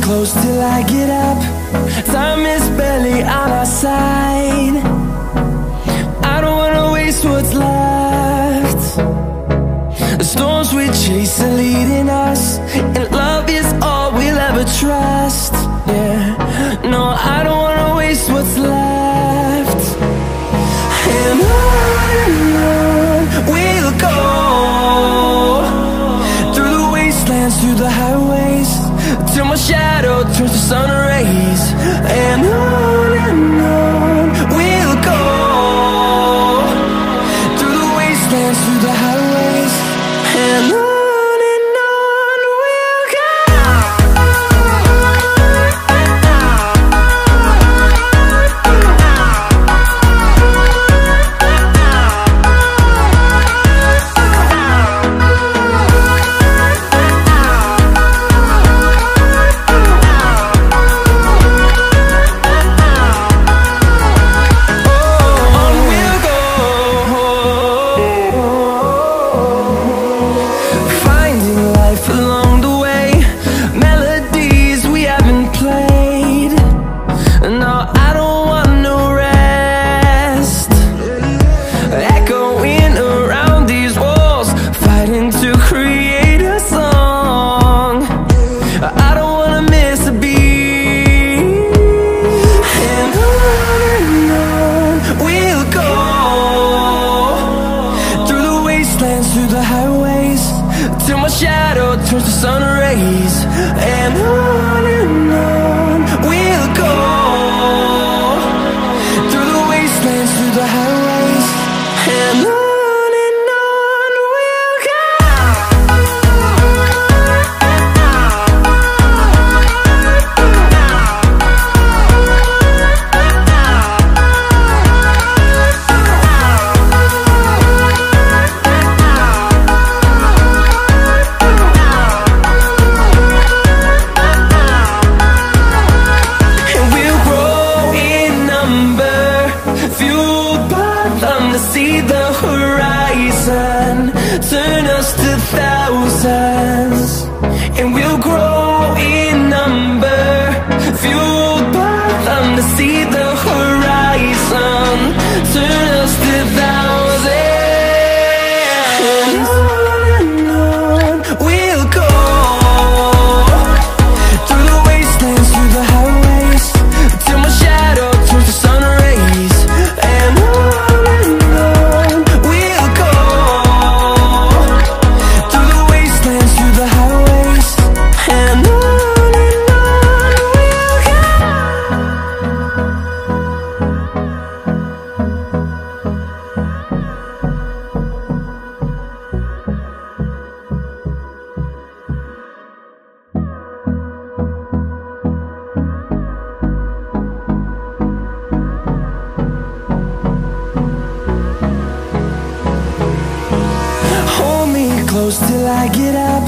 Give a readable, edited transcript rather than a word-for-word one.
close till I get up. Time is barely on our side. I don't wanna waste what's left. The storms we chase are leading us, and love is all we'll ever trust. Yeah, no, I don't wanna waste what's left. And on we'll go, through the wastelands, through the highways, till my shadow turns to sun rays. And on we'll go, through the wastelands, through the highways, and on we'll go. Through the highways, till my shadow turns to sun rays. And on we'll go, through the wastelands, through the highways, and on we'll go. See the horizon, turn us to thousands, and we'll grow in number, fueled by them. To see the horizon, turn us to thousands, and on we'll go, through the wastelands, through the highways, till my shadow turns to sun rays. And close till I get up.